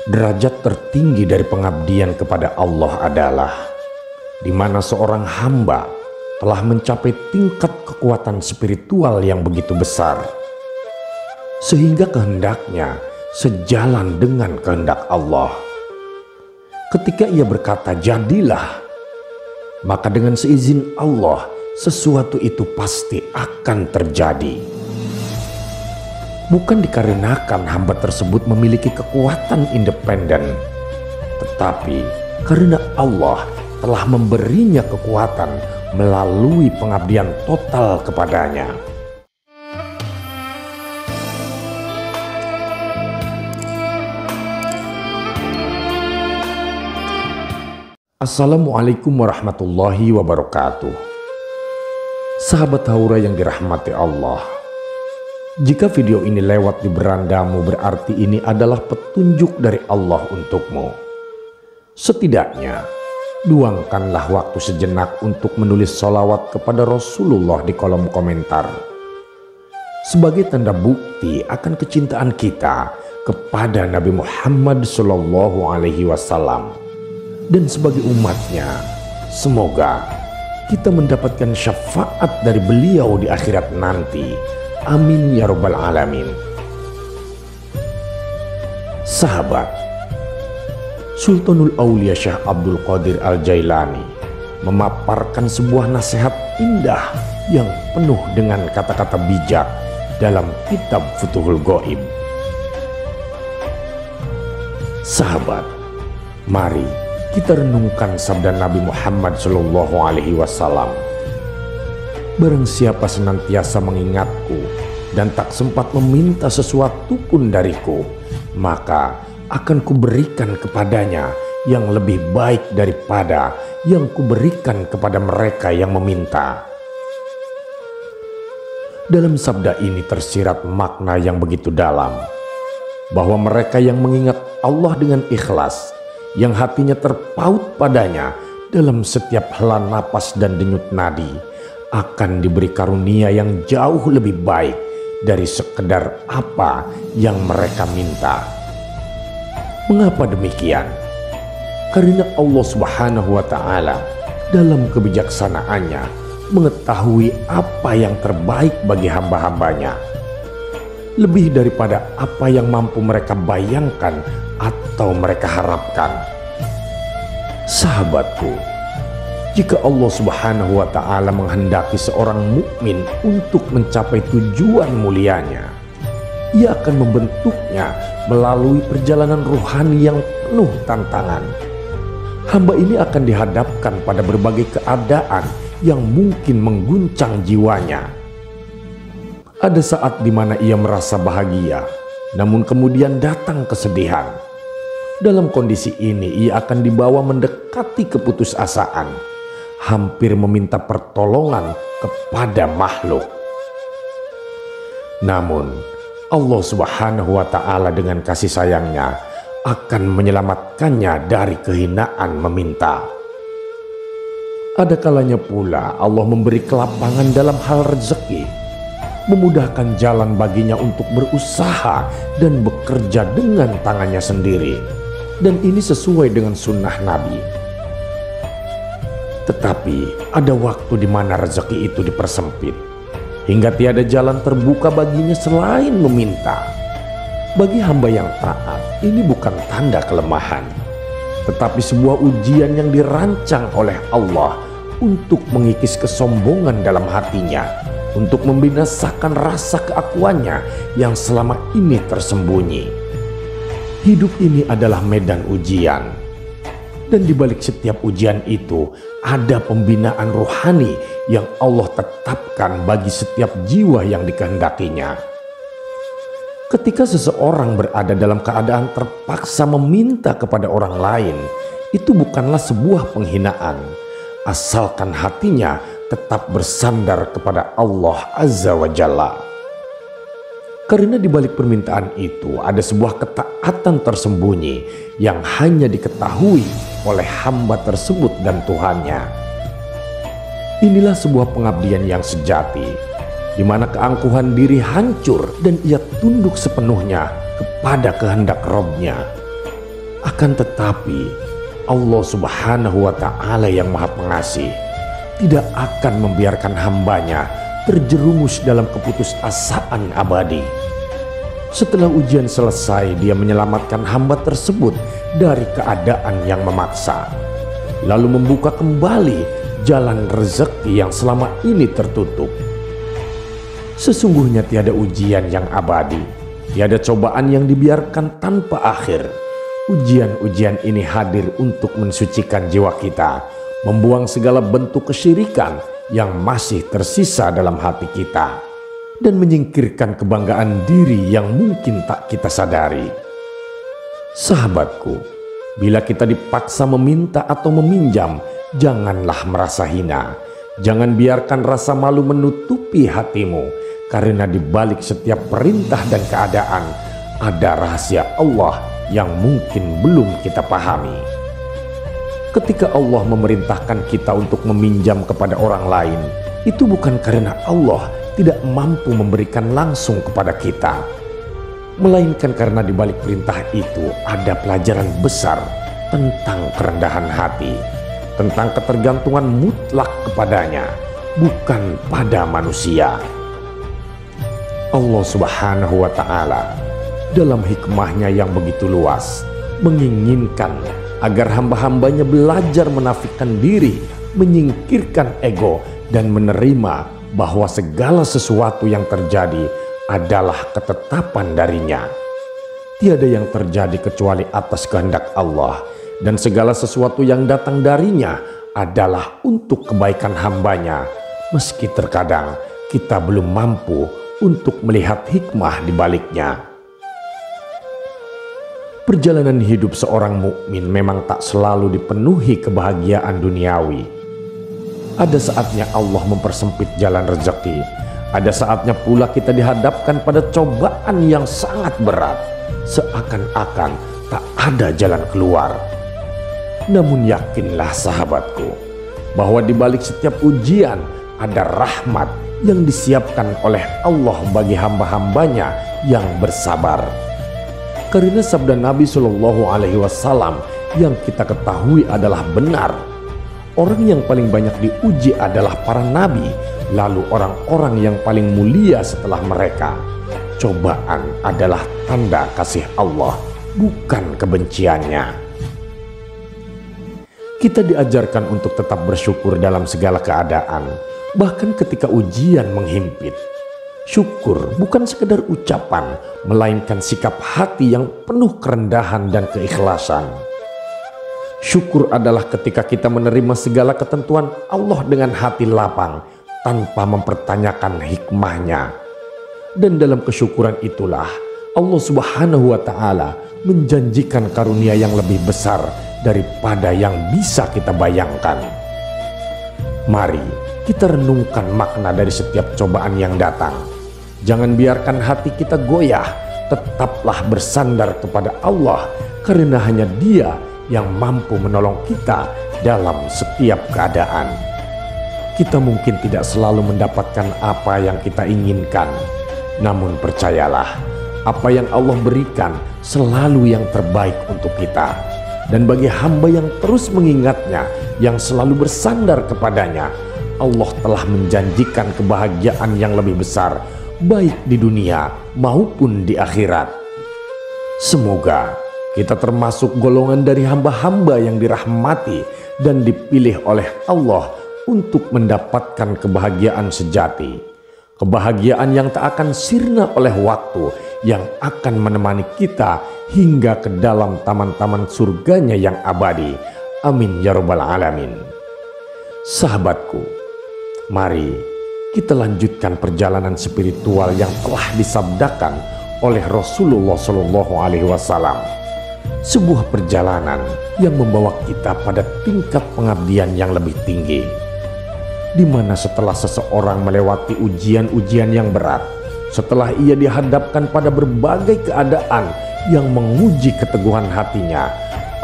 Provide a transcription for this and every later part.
Derajat tertinggi dari pengabdian kepada Allah adalah di mana seorang hamba telah mencapai tingkat kekuatan spiritual yang begitu besar, sehingga kehendaknya sejalan dengan kehendak Allah. Ketika ia berkata jadilah, maka dengan seizin Allah sesuatu itu pasti akan terjadi. Bukan dikarenakan hamba tersebut memiliki kekuatan independen, tetapi karena Allah telah memberinya kekuatan melalui pengabdian total kepadanya. Assalamualaikum warahmatullahi wabarakatuh. Sahabat Haura yang dirahmati Allah, jika video ini lewat di berandamu berarti ini adalah petunjuk dari Allah untukmu. Setidaknya luangkanlah waktu sejenak untuk menulis sholawat kepada Rasulullah di kolom komentar, sebagai tanda bukti akan kecintaan kita kepada Nabi Muhammad SAW. Dan sebagai umatnya, semoga kita mendapatkan syafaat dari beliau di akhirat nanti. Amin ya rabbal alamin. Sahabat, Sultanul Aulia Syekh Abdul Qadir Al-Jailani memaparkan sebuah nasihat indah yang penuh dengan kata-kata bijak dalam kitab Futuhul Ghaib. Sahabat, mari kita renungkan sabda Nabi Muhammad SAW. Barang siapa senantiasa mengingatku dan tak sempat meminta sesuatu pun dariku, maka akan kuberikan kepadanya yang lebih baik daripada yang kuberikan kepada mereka yang meminta. Dalam sabda ini tersirat makna yang begitu dalam, bahwa mereka yang mengingat Allah dengan ikhlas, yang hatinya terpaut padanya dalam setiap hela napas dan denyut nadi, akan diberi karunia yang jauh lebih baik dari sekedar apa yang mereka minta. Mengapa demikian? Karena Allah Subhanahu wa Ta'ala dalam kebijaksanaannya mengetahui apa yang terbaik bagi hamba-hambanya, lebih daripada apa yang mampu mereka bayangkan atau mereka harapkan. Sahabatku, jika Allah Subhanahu wa Ta'ala menghendaki seorang mukmin untuk mencapai tujuan mulianya, Ia akan membentuknya melalui perjalanan ruhani yang penuh tantangan. Hamba ini akan dihadapkan pada berbagai keadaan yang mungkin mengguncang jiwanya. Ada saat di mana ia merasa bahagia, namun kemudian datang kesedihan. Dalam kondisi ini ia akan dibawa mendekati keputusasaan, hampir meminta pertolongan kepada makhluk. Namun Allah Subhanahu wa Ta'ala dengan kasih sayangnya akan menyelamatkannya dari kehinaan meminta. Ada kalanya pula Allah memberi kelapangan dalam hal rezeki, memudahkan jalan baginya untuk berusaha dan bekerja dengan tangannya sendiri, dan ini sesuai dengan sunnah Nabi. Tetapi ada waktu di mana rezeki itu dipersempit, hingga tiada jalan terbuka baginya selain meminta. Bagi hamba yang taat, ini bukan tanda kelemahan, tetapi sebuah ujian yang dirancang oleh Allah untuk mengikis kesombongan dalam hatinya, untuk membinasakan rasa keakuannya yang selama ini tersembunyi. Hidup ini adalah medan ujian, dan di balik setiap ujian itu ada pembinaan rohani yang Allah tetapkan bagi setiap jiwa yang dikehendakinya. Ketika seseorang berada dalam keadaan terpaksa meminta kepada orang lain, itu bukanlah sebuah penghinaan, asalkan hatinya tetap bersandar kepada Allah Azza wa Jalla. Karena di balik permintaan itu ada sebuah ketaatan tersembunyi yang hanya diketahui oleh hamba tersebut dan Tuhannya. Inilah sebuah pengabdian yang sejati, di mana keangkuhan diri hancur dan ia tunduk sepenuhnya kepada kehendak Rabb-Nya. Akan tetapi Allah Subhanahu wa Ta'ala yang Maha Pengasih tidak akan membiarkan hambanya terjerumus dalam keputusasaan abadi. Setelah ujian selesai, Dia menyelamatkan hamba tersebut dari keadaan yang memaksa, lalu membuka kembali jalan rezeki yang selama ini tertutup. Sesungguhnya tiada ujian yang abadi, tiada cobaan yang dibiarkan tanpa akhir. Ujian-ujian ini hadir untuk mensucikan jiwa kita, membuang segala bentuk kesyirikan yang masih tersisa dalam hati kita, dan menyingkirkan kebanggaan diri yang mungkin tak kita sadari. Sahabatku, bila kita dipaksa meminta atau meminjam, janganlah merasa hina. Jangan biarkan rasa malu menutupi hatimu, karena di balik setiap perintah dan keadaan ada rahasia Allah yang mungkin belum kita pahami. Ketika Allah memerintahkan kita untuk meminjam kepada orang lain, itu bukan karena Allah tidak mampu memberikan langsung kepada kita, melainkan karena di balik perintah itu ada pelajaran besar tentang kerendahan hati, tentang ketergantungan mutlak kepadanya, bukan pada manusia. Allah Subhanahu wa Ta'ala dalam hikmahnya yang begitu luas menginginkan agar hamba-hambanya belajar menafikan diri, menyingkirkan ego, dan menerima bahwa segala sesuatu yang terjadi adalah ketetapan darinya. Tiada yang terjadi kecuali atas kehendak Allah, dan segala sesuatu yang datang darinya adalah untuk kebaikan hambanya, meski terkadang kita belum mampu untuk melihat hikmah di baliknya. Perjalanan hidup seorang mukmin memang tak selalu dipenuhi kebahagiaan duniawi. Ada saatnya Allah mempersempit jalan rezeki. Ada saatnya pula kita dihadapkan pada cobaan yang sangat berat, seakan-akan tak ada jalan keluar. Namun yakinlah sahabatku, bahwa di balik setiap ujian ada rahmat yang disiapkan oleh Allah bagi hamba-hambanya yang bersabar. Karena sabda Nabi Shallallahu Alaihi Wasallam yang kita ketahui adalah benar, orang yang paling banyak diuji adalah para nabi, lalu orang-orang yang paling mulia setelah mereka. Cobaan adalah tanda kasih Allah, bukan kebenciannya. Kita diajarkan untuk tetap bersyukur dalam segala keadaan, bahkan ketika ujian menghimpit. Syukur bukan sekedar ucapan, melainkan sikap hati yang penuh kerendahan dan keikhlasan. Syukur adalah ketika kita menerima segala ketentuan Allah dengan hati lapang, tanpa mempertanyakan hikmahnya. Dan dalam kesyukuran itulah Allah Subhanahu wa Ta'ala menjanjikan karunia yang lebih besar daripada yang bisa kita bayangkan. Mari kita renungkan makna dari setiap cobaan yang datang. Jangan biarkan hati kita goyah, tetaplah bersandar kepada Allah, karena hanya Dia yang mampu menolong kita dalam setiap keadaan. Kita mungkin tidak selalu mendapatkan apa yang kita inginkan, namun percayalah, apa yang Allah berikan selalu yang terbaik untuk kita. Dan bagi hamba yang terus mengingatnya, yang selalu bersandar kepadanya, Allah telah menjanjikan kebahagiaan yang lebih besar, baik di dunia maupun di akhirat. Semoga kita termasuk golongan dari hamba-hamba yang dirahmati dan dipilih oleh Allah untuk mendapatkan kebahagiaan sejati. Kebahagiaan yang tak akan sirna oleh waktu, yang akan menemani kita hingga ke dalam taman-taman surganya yang abadi. Amin ya rabbal alamin. Sahabatku, mari kita lanjutkan perjalanan spiritual yang telah disabdakan oleh Rasulullah Shallallahu Alaihi Wasallam. Sebuah perjalanan yang membawa kita pada tingkat pengabdian yang lebih tinggi, di mana setelah seseorang melewati ujian-ujian yang berat, setelah ia dihadapkan pada berbagai keadaan yang menguji keteguhan hatinya,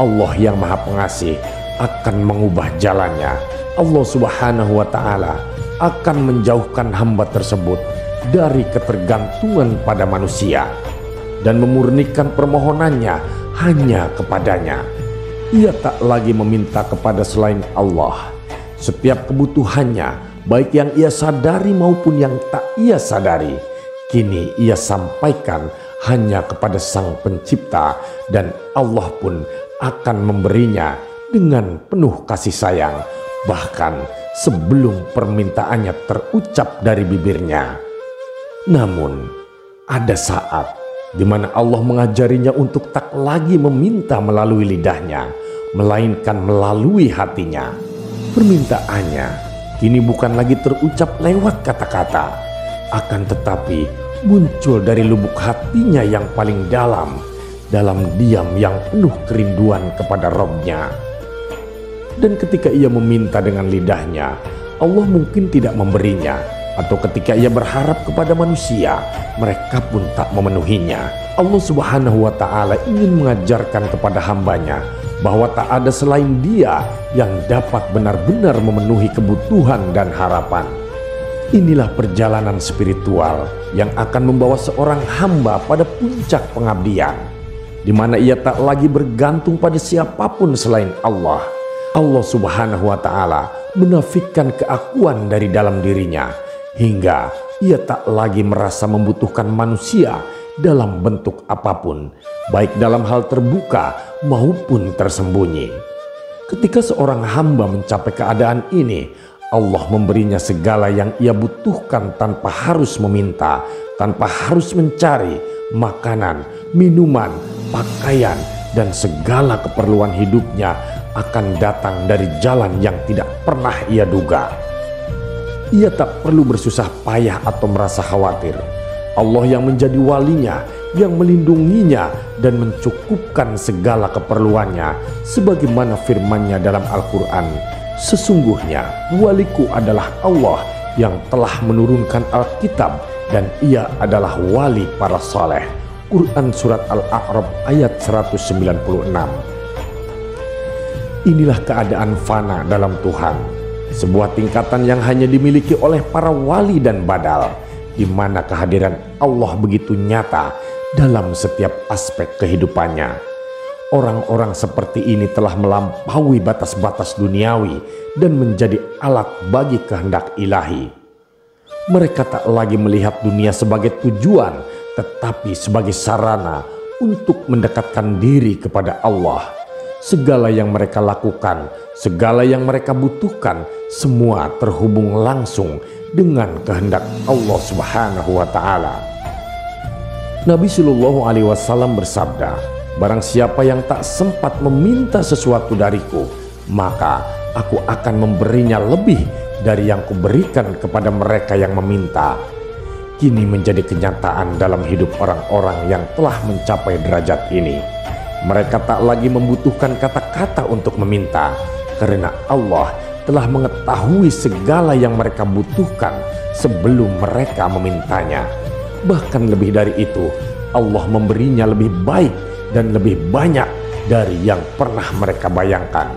Allah yang Maha Pengasih akan mengubah jalannya. Allah Subhanahu wa Ta'ala akan menjauhkan hamba tersebut dari ketergantungan pada manusia dan memurnikan permohonannya hanya kepadanya. Ia tak lagi meminta kepada selain Allah. Setiap kebutuhannya, baik yang ia sadari maupun yang tak ia sadari, kini ia sampaikan hanya kepada Sang Pencipta, dan Allah pun akan memberinya dengan penuh kasih sayang, bahkan sebelum permintaannya terucap dari bibirnya. Namun ada saat di mana Allah mengajarinya untuk tak lagi meminta melalui lidahnya, melainkan melalui hatinya. Permintaannya kini bukan lagi terucap lewat kata-kata, akan tetapi muncul dari lubuk hatinya yang paling dalam diam yang penuh kerinduan kepada Rabb-Nya. Dan ketika ia meminta dengan lidahnya, Allah mungkin tidak memberinya, atau ketika ia berharap kepada manusia, mereka pun tak memenuhinya. Allah Subhanahu wa Ta'ala ingin mengajarkan kepada hambanya bahwa tak ada selain Dia yang dapat benar-benar memenuhi kebutuhan dan harapan. Inilah perjalanan spiritual yang akan membawa seorang hamba pada puncak pengabdian, di mana ia tak lagi bergantung pada siapapun selain Allah. Allah Subhanahu wa Ta'ala menafikan keakuan dari dalam dirinya, hingga ia tak lagi merasa membutuhkan manusia dalam bentuk apapun, baik dalam hal terbuka maupun tersembunyi. Ketika seorang hamba mencapai keadaan ini, Allah memberinya segala yang ia butuhkan tanpa harus meminta, tanpa harus mencari makanan, minuman, pakaian, dan segala keperluan hidupnya akan datang dari jalan yang tidak pernah ia duga. Ia tak perlu bersusah payah atau merasa khawatir. Allah yang menjadi walinya, yang melindunginya dan mencukupkan segala keperluannya, sebagaimana firman-Nya dalam Al-Quran, "Sesungguhnya waliku adalah Allah yang telah menurunkan Alkitab, dan ia adalah wali para saleh." Quran Surat Al-A'raf ayat 196. Inilah keadaan fana dalam Tuhan, sebuah tingkatan yang hanya dimiliki oleh para wali dan badal, di mana kehadiran Allah begitu nyata dalam setiap aspek kehidupannya. Orang-orang seperti ini telah melampaui batas-batas duniawi dan menjadi alat bagi kehendak ilahi. Mereka tak lagi melihat dunia sebagai tujuan, tetapi sebagai sarana untuk mendekatkan diri kepada Allah. Segala yang mereka lakukan, segala yang mereka butuhkan, semua terhubung langsung dengan kehendak Allah Subhanahu wa Ta'ala. Nabi Shallallahu Alaihi Wasallam bersabda, "Barang siapa yang tak sempat meminta sesuatu dariku, maka aku akan memberinya lebih dari yang kuberikan kepada mereka yang meminta." Kini menjadi kenyataan dalam hidup orang-orang yang telah mencapai derajat ini. Mereka tak lagi membutuhkan kata-kata untuk meminta, karena Allah telah mengetahui segala yang mereka butuhkan sebelum mereka memintanya. Bahkan lebih dari itu, Allah memberinya lebih baik dan lebih banyak dari yang pernah mereka bayangkan.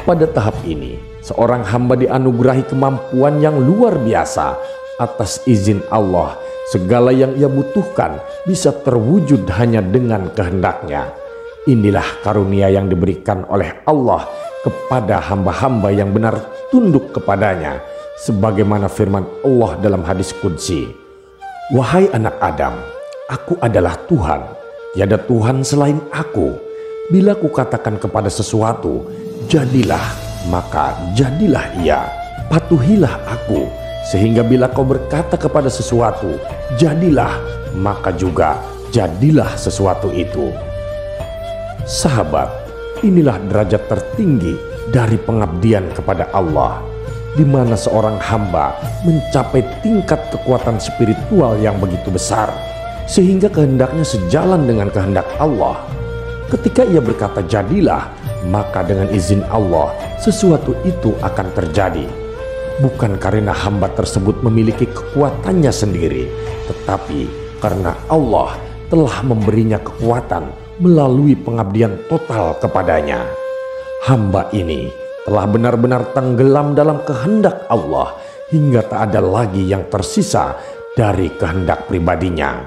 Pada tahap ini, seorang hamba dianugerahi kemampuan yang luar biasa. Atas izin Allah, segala yang ia butuhkan bisa terwujud hanya dengan kehendaknya. Inilah karunia yang diberikan oleh Allah kepada hamba-hamba yang benar tunduk kepadanya, sebagaimana firman Allah dalam hadis qudsi, "Wahai anak Adam, aku adalah Tuhan, tiada Tuhan selain aku. Bila kukatakan kepada sesuatu, jadilah, maka jadilah ia. Patuhilah aku, sehingga bila kau berkata kepada sesuatu, jadilah, maka juga jadilah sesuatu itu." Sahabat, inilah derajat tertinggi dari pengabdian kepada Allah, di mana seorang hamba mencapai tingkat kekuatan spiritual yang begitu besar, sehingga kehendaknya sejalan dengan kehendak Allah. Ketika ia berkata jadilah, maka dengan izin Allah sesuatu itu akan terjadi. Bukan karena hamba tersebut memiliki kekuatannya sendiri, tetapi karena Allah telah memberinya kekuatan melalui pengabdian total kepadanya. Hamba ini telah benar-benar tenggelam dalam kehendak Allah hingga tak ada lagi yang tersisa dari kehendak pribadinya.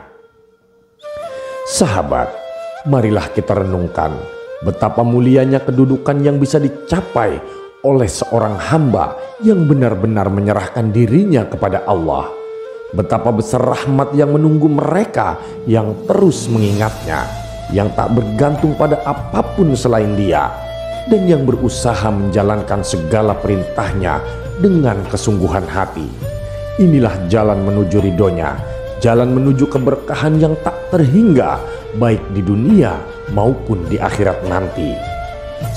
Sahabat, Marilah kita renungkan betapa mulianya kedudukan yang bisa dicapai oleh seorang hamba yang benar-benar menyerahkan dirinya kepada Allah. Betapa besar rahmat yang menunggu mereka yang terus mengingatnya, yang tak bergantung pada apapun selain Dia, dan yang berusaha menjalankan segala perintahnya dengan kesungguhan hati. Inilah jalan menuju ridhonya, jalan menuju keberkahan yang tak terhingga, baik di dunia maupun di akhirat nanti.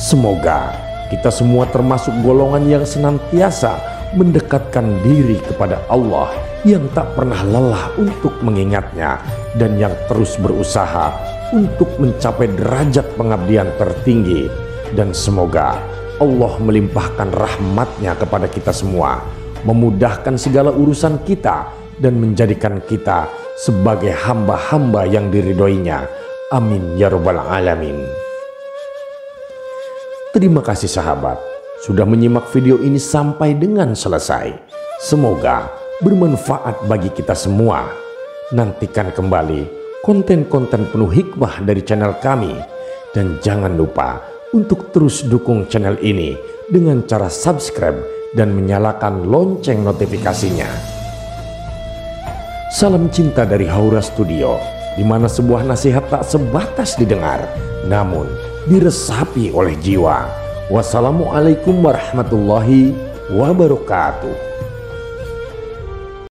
Semoga kita semua termasuk golongan yang senantiasa mendekatkan diri kepada Allah, yang tak pernah lelah untuk mengingatnya, dan yang terus berusaha untuk mencapai derajat pengabdian tertinggi. Dan semoga Allah melimpahkan rahmat-Nya kepada kita semua, memudahkan segala urusan kita, dan menjadikan kita sebagai hamba-hamba yang diridhoinya. Amin ya rabbal alamin. Terima kasih sahabat sudah menyimak video ini sampai dengan selesai. Semoga bermanfaat bagi kita semua. Nantikan kembali konten-konten penuh hikmah dari channel kami, dan jangan lupa untuk terus dukung channel ini dengan cara subscribe dan menyalakan lonceng notifikasinya. Salam cinta dari Haura Studio, di mana sebuah nasihat tak sebatas didengar, namun diresapi oleh jiwa. Wassalamualaikum warahmatullahi wabarakatuh.